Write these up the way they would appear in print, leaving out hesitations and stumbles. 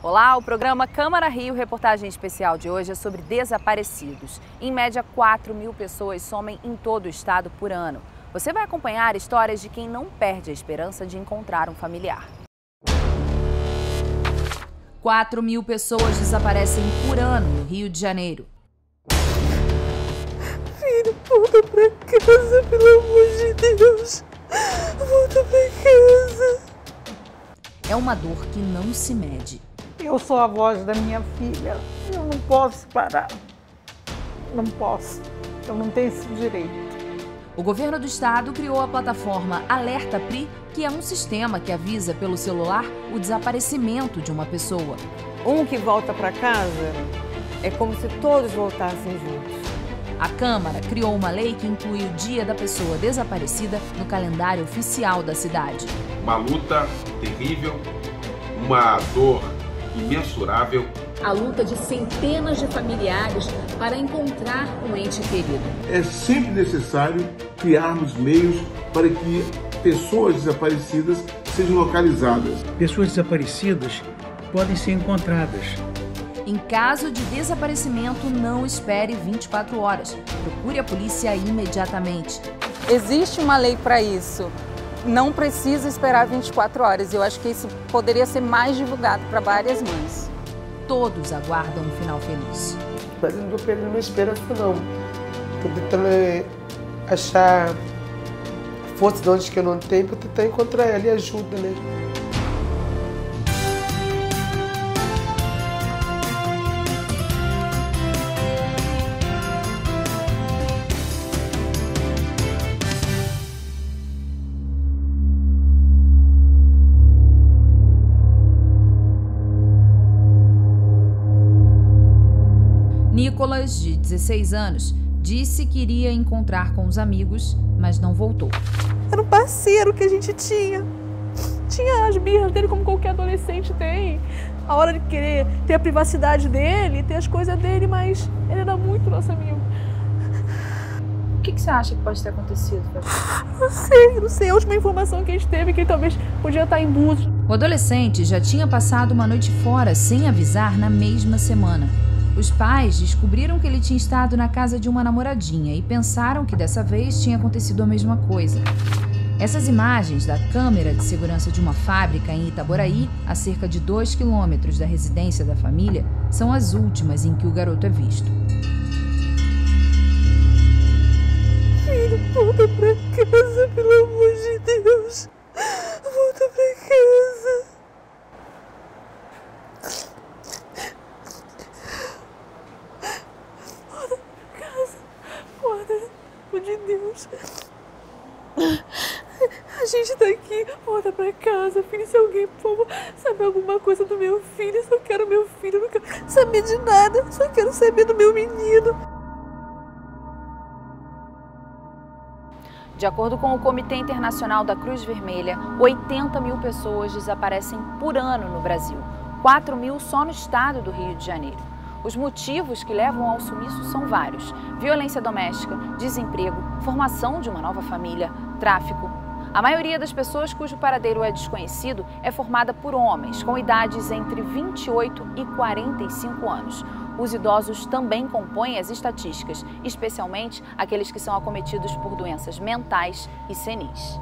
Olá, o programa Câmara Rio, reportagem especial de hoje é sobre desaparecidos. Em média, 4.000 pessoas somem em todo o estado por ano. Você vai acompanhar histórias de quem não perde a esperança de encontrar um familiar. 4.000 pessoas desaparecem por ano no Rio de Janeiro. Filho, volta pra casa, pelo amor de Deus. Volta pra casa. É uma dor que não se mede. Eu sou a voz da minha filha. Eu não posso parar. Não posso. Eu não tenho esse direito. O governo do estado criou a plataforma Alerta Pri, que é um sistema que avisa pelo celular o desaparecimento de uma pessoa. Um que volta para casa é como se todos voltassem juntos. A Câmara criou uma lei que inclui o dia da pessoa desaparecida no calendário oficial da cidade. Uma luta terrível, uma dor imensurável. A luta de centenas de familiares para encontrar um ente querido. É sempre necessário criarmos meios para que pessoas desaparecidas sejam localizadas. Pessoas desaparecidas podem ser encontradas. Em caso de desaparecimento, não espere 24 horas. Procure a polícia imediatamente. Existe uma lei para isso. Não precisa esperar 24 horas. Eu acho que isso poderia ser mais divulgado para várias mães. Todos aguardam um final feliz. Mas eu não estou perdendo a esperança, não. Estou tentando achar força de onde que eu não tenho para tentar encontrar ela e ajuda, né? Nicolas, de 16 anos, disse que iria encontrar com os amigos, mas não voltou. Era um parceiro que a gente tinha. Tinha as birras dele como qualquer adolescente tem. A hora de querer ter a privacidade dele, ter as coisas dele, mas ele era muito nosso amigo. O que você acha que pode ter acontecido? Não sei. A última informação que a gente teve é que ele talvez podia estar em Búzios. O adolescente já tinha passado uma noite fora sem avisar na mesma semana. Os pais descobriram que ele tinha estado na casa de uma namoradinha e pensaram que dessa vez tinha acontecido a mesma coisa. Essas imagens da câmera de segurança de uma fábrica em Itaboraí, a cerca de 2 quilômetros da residência da família, são as últimas em que o garoto é visto. Filho, volta pra casa, pelo amor de Deus. Volta pra casa. De Deus. A gente tá aqui, volta pra casa, filho. Se alguém, por favor, saber alguma coisa do meu filho, eu só quero meu filho, não quero saber de nada, só quero saber do meu menino. De acordo com o Comitê Internacional da Cruz Vermelha, 80.000 pessoas desaparecem por ano no Brasil, 4.000 só no estado do Rio de Janeiro. Os motivos que levam ao sumiço são vários: violência doméstica, desemprego, formação de uma nova família, tráfico. A maioria das pessoas cujo paradeiro é desconhecido é formada por homens com idades entre 28 e 45 anos. Os idosos também compõem as estatísticas, especialmente aqueles que são acometidos por doenças mentais e senis.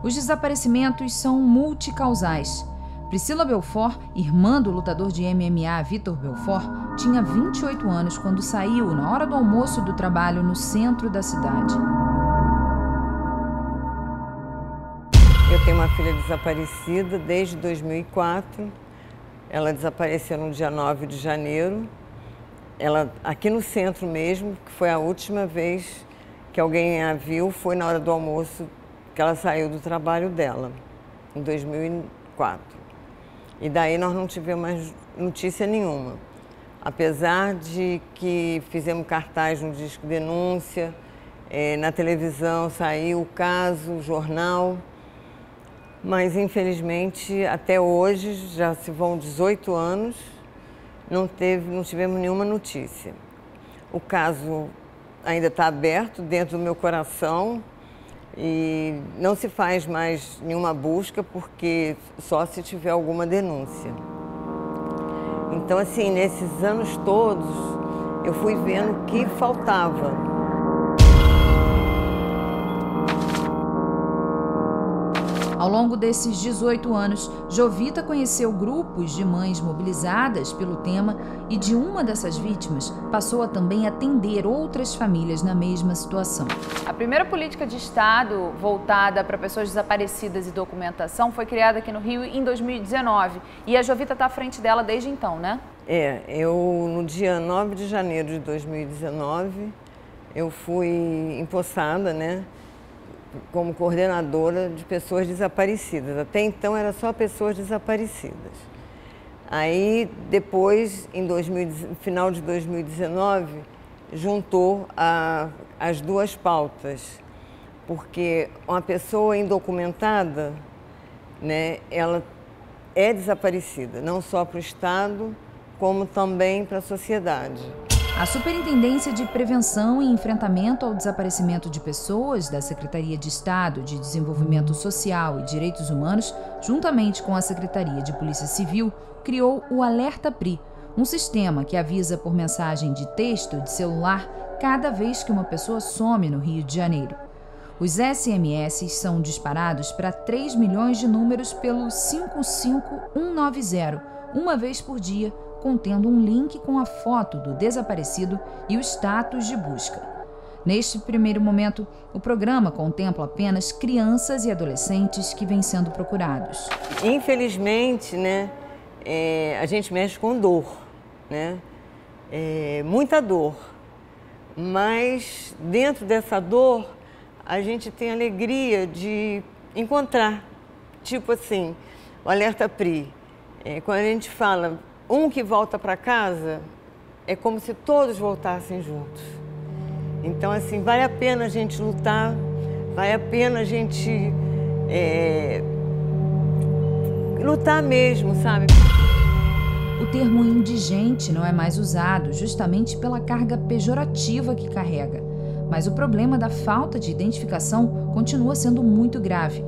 Os desaparecimentos são multicausais. Priscila Belfort, irmã do lutador de MMA Vitor Belfort, tinha 28 anos quando saiu na hora do almoço do trabalho no centro da cidade. Eu tenho uma filha desaparecida desde 2004. Ela desapareceu no dia 9 de janeiro. Ela, aqui no centro mesmo, que foi a última vez que alguém a viu, foi na hora do almoço que ela saiu do trabalho dela, em 2004. E daí nós não tivemos mais notícia nenhuma. Apesar de que fizemos cartaz no Disque Denúncia, na televisão saiu o caso, o jornal, mas infelizmente até hoje, já se vão 18 anos, não tivemos nenhuma notícia. O caso ainda está aberto dentro do meu coração e não se faz mais nenhuma busca porque só se tiver alguma denúncia. Então, assim, nesses anos todos, eu fui vendo o que faltava. Ao longo desses 18 anos, Jovita conheceu grupos de mães mobilizadas pelo tema e de uma dessas vítimas passou a também atender outras famílias na mesma situação. A primeira política de Estado voltada para pessoas desaparecidas e documentação foi criada aqui no Rio em 2019 e a Jovita está à frente dela desde então, né? Eu no dia 9 de janeiro de 2019, eu fui empossada, né? Como coordenadora de pessoas desaparecidas. Até então era só pessoas desaparecidas. Aí depois, no final de 2019, juntou as duas pautas, porque uma pessoa indocumentada, né, ela é desaparecida, não só para o Estado, como também para a sociedade. A Superintendência de Prevenção e Enfrentamento ao Desaparecimento de Pessoas da Secretaria de Estado de Desenvolvimento Social e Direitos Humanos, juntamente com a Secretaria de Polícia Civil, criou o Alerta PRI, um sistema que avisa por mensagem de texto de celular cada vez que uma pessoa some no Rio de Janeiro. Os SMS são disparados para 3 milhões de números pelo 55190, uma vez por dia, contendo um link com a foto do desaparecido e o status de busca. Neste primeiro momento, o programa contempla apenas crianças e adolescentes que vêm sendo procurados. Infelizmente, né, a gente mexe com dor, né? Muita dor. Mas dentro dessa dor, a gente tem a alegria de encontrar. Tipo assim, o Alerta PRI. Quando a gente fala um que volta para casa, é como se todos voltassem juntos. Então, assim, vale a pena a gente lutar, vale a pena a gente lutar mesmo, sabe? O termo indigente não é mais usado justamente pela carga pejorativa que carrega. Mas o problema da falta de identificação continua sendo muito grave.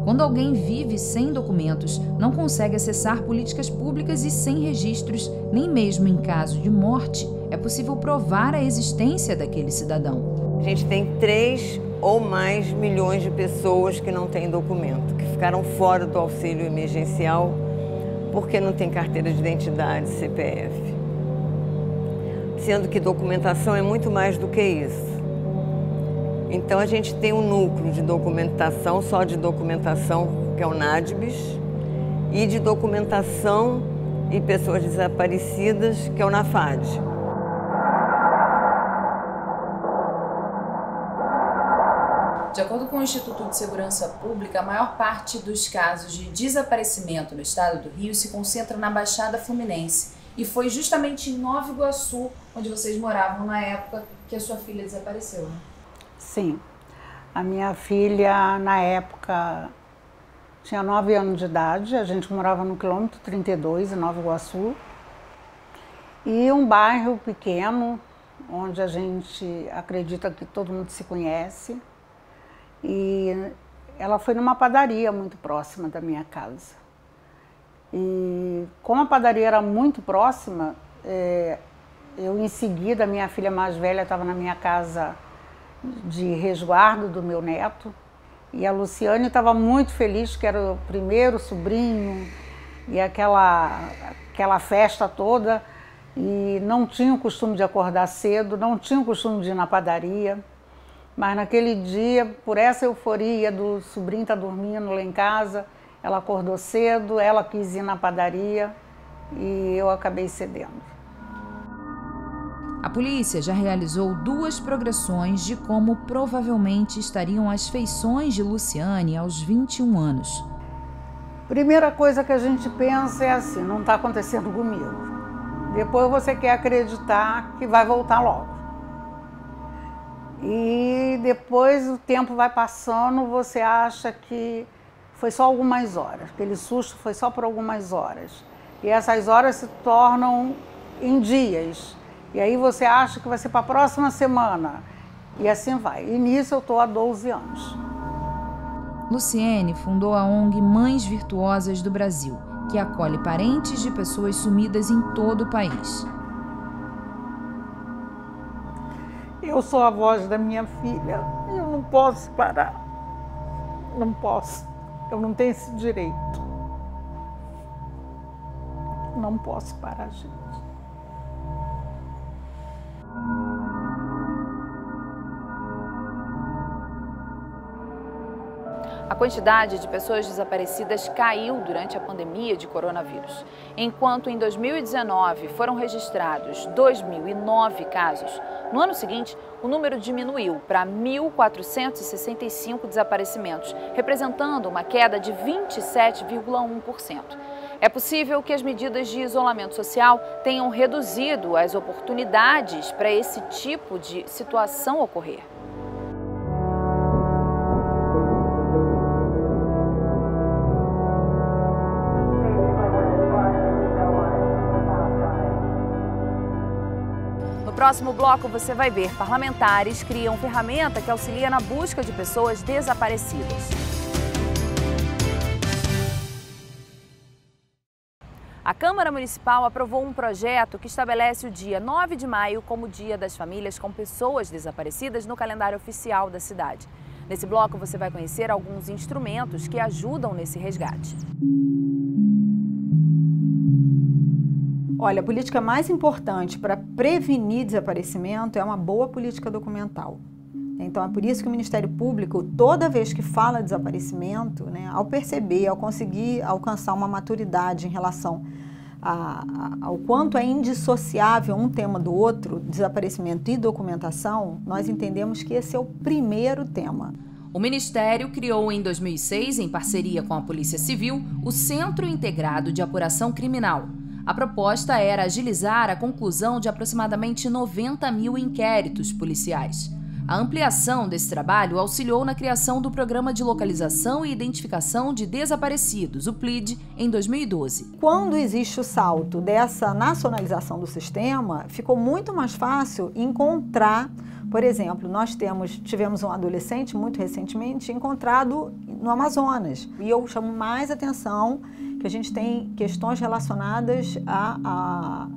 Quando alguém vive sem documentos, não consegue acessar políticas públicas e sem registros, nem mesmo em caso de morte, é possível provar a existência daquele cidadão. A gente tem 3 ou mais milhões de pessoas que não têm documento, que ficaram fora do auxílio emergencial porque não tem carteira de identidade, CPF. Sendo que documentação é muito mais do que isso. Então, a gente tem um núcleo de documentação, só de documentação, que é o NADBS, e de documentação e pessoas desaparecidas, que é o NAFAD. De acordo com o Instituto de Segurança Pública, a maior parte dos casos de desaparecimento no estado do Rio se concentra na Baixada Fluminense. E foi justamente em Nova Iguaçu, onde vocês moravam na época, que a sua filha desapareceu, né? Sim. A minha filha, na época, tinha 9 anos de idade. A gente morava no quilômetro 32, em Nova Iguaçu. E um bairro pequeno, onde a gente acredita que todo mundo se conhece. E ela foi numa padaria muito próxima da minha casa. E como a padaria era muito próxima, eu em seguida, minha filha mais velha estava na minha casa de resguardo do meu neto. E a Luciane estava muito feliz, que era o primeiro sobrinho, e aquela festa toda. E não tinha o costume de acordar cedo, não tinha o costume de ir na padaria. Mas naquele dia, por essa euforia do sobrinho estar dormindo lá em casa, ela acordou cedo, ela quis ir na padaria e eu acabei cedendo. A polícia já realizou 2 progressões de como provavelmente estariam as feições de Luciane aos 21 anos. Primeira coisa que a gente pensa é assim, não está acontecendo comigo. Depois você quer acreditar que vai voltar logo. E depois o tempo vai passando, você acha que foi só algumas horas, aquele susto foi só por algumas horas. E essas horas se tornam em dias. E aí você acha que vai ser para a próxima semana. E assim vai. E nisso eu estou há 12 anos. Luciene fundou a ONG Mães Virtuosas do Brasil que acolhe parentes de pessoas sumidas em todo o país. Eu sou a voz da minha filha, eu não posso parar, não posso, eu não tenho esse direito. Não posso parar, gente. A quantidade de pessoas desaparecidas caiu durante a pandemia de coronavírus. Enquanto em 2019 foram registrados 2.009 casos, no ano seguinte o número diminuiu para 1.465 desaparecimentos, representando uma queda de 27,1%. É possível que as medidas de isolamento social tenham reduzido as oportunidades para esse tipo de situação ocorrer. No próximo bloco você vai ver parlamentares criam ferramenta que auxilia na busca de pessoas desaparecidas. A Câmara Municipal aprovou um projeto que estabelece o dia 9 de maio como Dia das Famílias com Pessoas Desaparecidas no calendário oficial da cidade. Nesse bloco você vai conhecer alguns instrumentos que ajudam nesse resgate. Olha, a política mais importante para prevenir desaparecimento é uma boa política documental. Então é por isso que o Ministério Público, toda vez que fala de desaparecimento, ao perceber, ao conseguir alcançar uma maturidade em relação ao quanto é indissociável um tema do outro, desaparecimento e documentação, nós entendemos que esse é o primeiro tema. O Ministério criou em 2006, em parceria com a Polícia Civil, o Centro Integrado de Apuração Criminal. A proposta era agilizar a conclusão de aproximadamente 90 mil inquéritos policiais. A ampliação desse trabalho auxiliou na criação do Programa de Localização e Identificação de Desaparecidos, o PLID, em 2012. Quando existe o salto dessa nacionalização do sistema, ficou muito mais fácil encontrar, por exemplo, nós tivemos um adolescente muito recentemente encontrado no Amazonas. E eu chamo mais atenção que a gente tem questões relacionadas a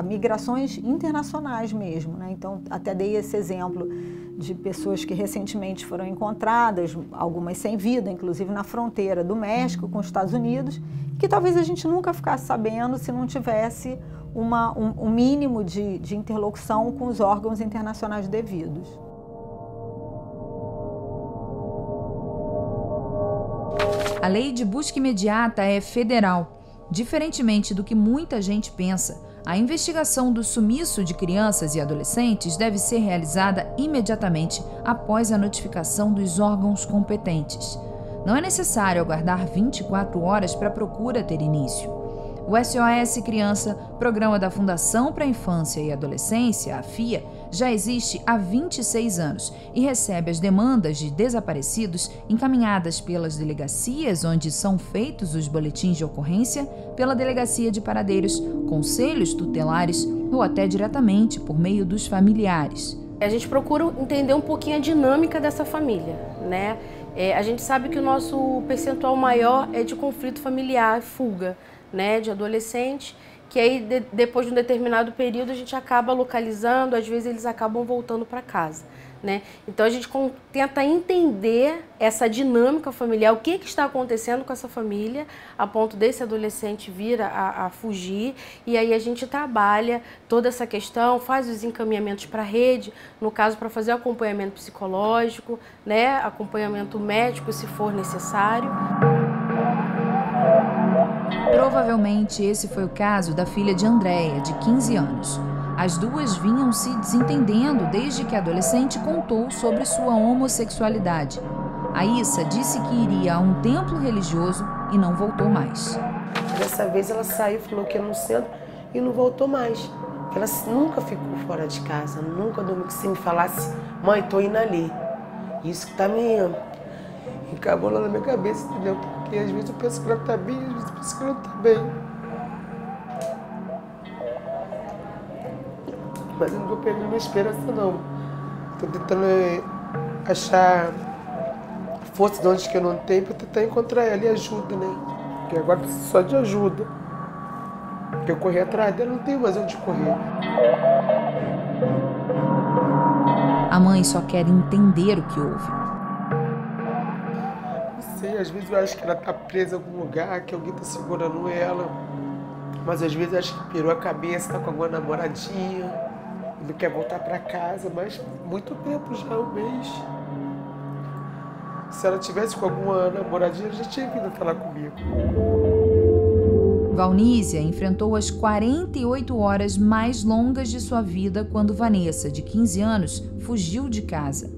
migrações internacionais mesmo, Então, até dei esse exemplo de pessoas que recentemente foram encontradas, algumas sem vida, inclusive na fronteira do México com os Estados Unidos, que talvez a gente nunca ficasse sabendo se não tivesse um mínimo de interlocução com os órgãos internacionais devidos. A lei de busca imediata é federal. Diferentemente do que muita gente pensa, a investigação do sumiço de crianças e adolescentes deve ser realizada imediatamente após a notificação dos órgãos competentes. Não é necessário aguardar 24 horas para a procura ter início. O SOS Criança, programa da Fundação para a Infância e Adolescência, a FIA, já existe há 26 anos e recebe as demandas de desaparecidos encaminhadas pelas delegacias onde são feitos os boletins de ocorrência, pela Delegacia de Paradeiros, conselhos tutelares ou até diretamente por meio dos familiares. A gente procura entender um pouquinho a dinâmica dessa família, A gente sabe que o nosso percentual maior é de conflito familiar, fuga, de adolescente, que aí depois de um determinado período a gente acaba localizando, às vezes eles acabam voltando para casa, Então a gente tenta entender essa dinâmica familiar, o que está acontecendo com essa família, a ponto desse adolescente vir a fugir, e aí a gente trabalha toda essa questão, faz os encaminhamentos para a rede, no caso para fazer acompanhamento psicológico, acompanhamento médico se for necessário. Provavelmente esse foi o caso da filha de Andréia, de 15 anos. As duas vinham se desentendendo desde que a adolescente contou sobre sua homossexualidade. A Issa disse que iria a um templo religioso e não voltou mais. Dessa vez ela saiu, falou que ia no centro e não voltou mais. Ela nunca ficou fora de casa, nunca dormiu. Se me falasse, mãe, tô indo ali. Isso que tá me encabulando na minha cabeça, entendeu? Porque às vezes eu penso que ela tá bem, às vezes eu penso que ela não tá bem. Mas eu não vou perder minha esperança, não. Tô tentando achar força de onde que eu não tenho pra tentar encontrar ela e ajuda, Porque agora preciso só de ajuda. Porque eu corri atrás dela, não tenho mais onde correr. A mãe só quer entender o que houve. Não sei, às vezes eu acho que ela tá presa em algum lugar, que alguém tá segurando ela. Mas às vezes eu acho que pirou a cabeça, tá com alguma namoradinha. Não quer voltar pra casa, mas muito tempo já, um mês. Se ela tivesse com alguma namoradinha, ela já tinha vindo falar comigo. Valnísia enfrentou as 48 horas mais longas de sua vida quando Vanessa, de 15 anos, fugiu de casa.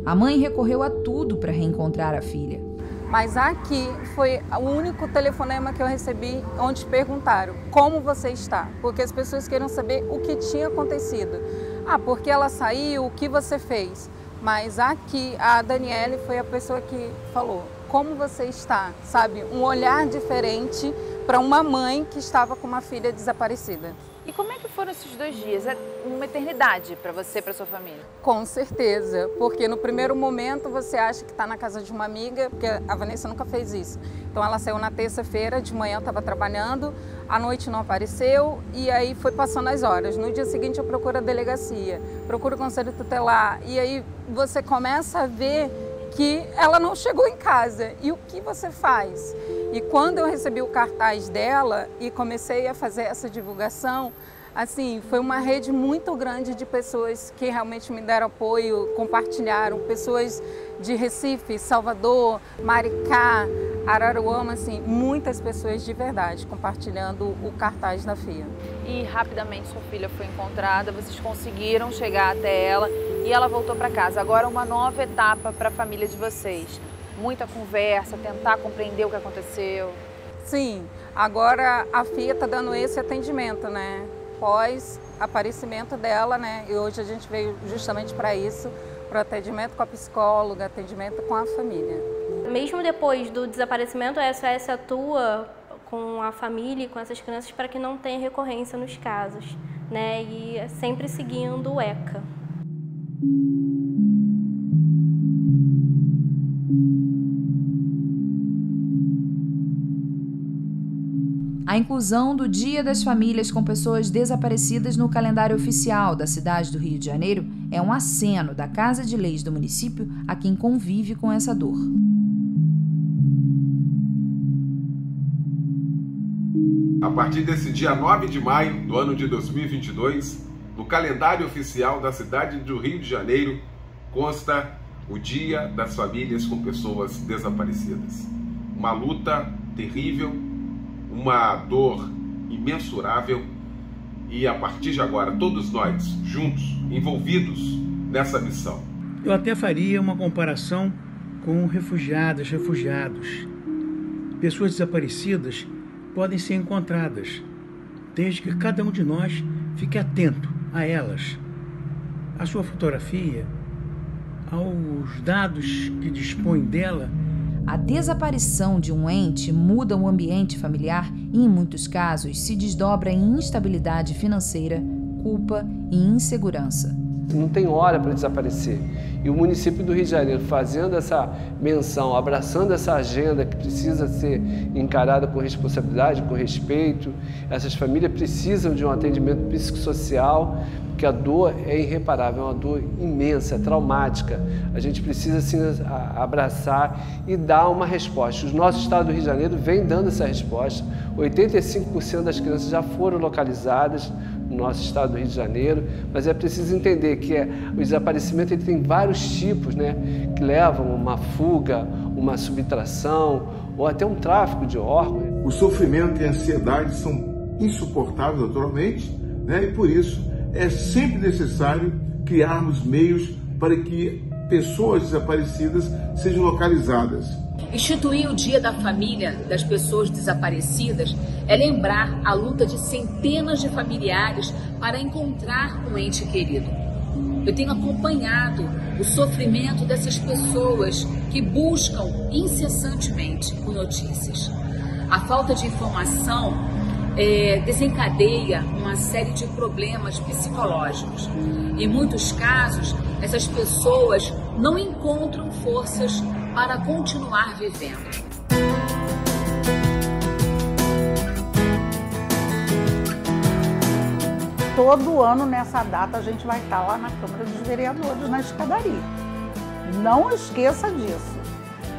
A mãe recorreu a tudo para reencontrar a filha. Mas aqui foi o único telefonema que eu recebi onde perguntaram como você está, porque as pessoas queriam saber o que tinha acontecido. Ah, porque ela saiu, o que você fez? Mas aqui a Daniele foi a pessoa que falou como você está, sabe? Um olhar diferente para uma mãe que estava com uma filha desaparecida. E como é que foram esses 2 dias? É uma eternidade para você e para sua família? Com certeza, porque no primeiro momento você acha que está na casa de uma amiga, porque a Vanessa nunca fez isso. Então ela saiu na terça-feira, de manhã estava trabalhando, à noite não apareceu e aí foi passando as horas. No dia seguinte eu procuro a delegacia, procuro o conselho tutelar e aí você começa a ver que ela não chegou em casa. E o que você faz? E quando eu recebi o cartaz dela e comecei a fazer essa divulgação, assim, foi uma rede muito grande de pessoas que realmente me deram apoio, compartilharam, pessoas de Recife, Salvador, Maricá, Araruama, assim, muitas pessoas de verdade compartilhando o cartaz da FIA. E rapidamente sua filha foi encontrada, vocês conseguiram chegar até ela e ela voltou para casa. Agora uma nova etapa para a família de vocês. Muita conversa, tentar compreender o que aconteceu. Sim, agora a FIA está dando esse atendimento, né? Pós aparecimento dela, né? E hoje a gente veio justamente para isso, para o atendimento com a psicóloga, atendimento com a família. Mesmo depois do desaparecimento, a SOS atua com a família e com essas crianças para que não tenha recorrência nos casos, né? E sempre seguindo o ECA. A inclusão do Dia das Famílias com Pessoas Desaparecidas no calendário oficial da cidade do Rio de Janeiro é um aceno da Casa de Leis do município a quem convive com essa dor. A partir desse dia 9 de maio do ano de 2022, no calendário oficial da cidade do Rio de Janeiro, consta o Dia das Famílias com Pessoas Desaparecidas. Uma luta terrível, uma dor imensurável e, a partir de agora, todos nós, juntos, envolvidos nessa missão. Eu até faria uma comparação com refugiados. Pessoas desaparecidas podem ser encontradas, desde que cada um de nós fique atento a elas, à sua fotografia, aos dados que dispõe dela. A desaparição de um ente muda o ambiente familiar e, em muitos casos, se desdobra em instabilidade financeira, culpa e insegurança. Não tem hora para desaparecer. E o município do Rio de Janeiro, fazendo essa menção, abraçando essa agenda que precisa ser encarada com responsabilidade, com respeito, essas famílias precisam de um atendimento psicossocial, porque a dor é irreparável, é uma dor imensa, é traumática. A gente precisa sim abraçar e dar uma resposta. O nosso estado do Rio de Janeiro vem dando essa resposta. 85% das crianças já foram localizadas no nosso estado do Rio de Janeiro, mas é preciso entender que o desaparecimento ele tem vários tipos, né, que levam a uma fuga, uma subtração ou até um tráfico de órgãos. O sofrimento e a ansiedade são insuportáveis naturalmente, né, e por isso é sempre necessário criarmos meios para que pessoas desaparecidas sejam localizadas. Instituir o Dia da Família das Pessoas Desaparecidas é lembrar a luta de centenas de familiares para encontrar um ente querido. Eu tenho acompanhado o sofrimento dessas pessoas que buscam incessantemente por notícias. A falta de informação desencadeia uma série de problemas psicológicos. Em muitos casos, essas pessoas não encontram forças para continuar vivendo. todo ano nessa data a gente vai estar lá na Câmara dos Vereadores, na escadaria. Não esqueça disso.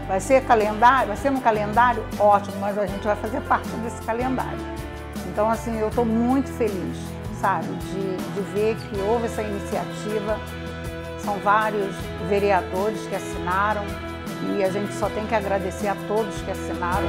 Vai ser calendário? Vai ser no calendário? Ótimo, mas a gente vai fazer parte desse calendário. Então, assim, eu estou muito feliz, sabe, de ver que houve essa iniciativa. São vários vereadores que assinaram e a gente só tem que agradecer a todos que assinaram.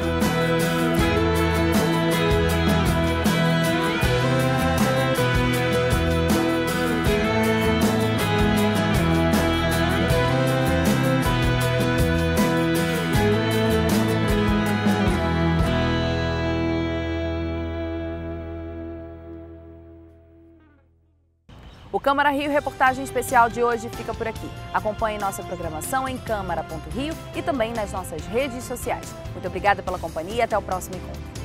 O Câmara Rio Reportagem Especial de hoje fica por aqui. Acompanhe nossa programação em câmara.rio e também nas nossas redes sociais. Muito obrigada pela companhia e até o próximo encontro.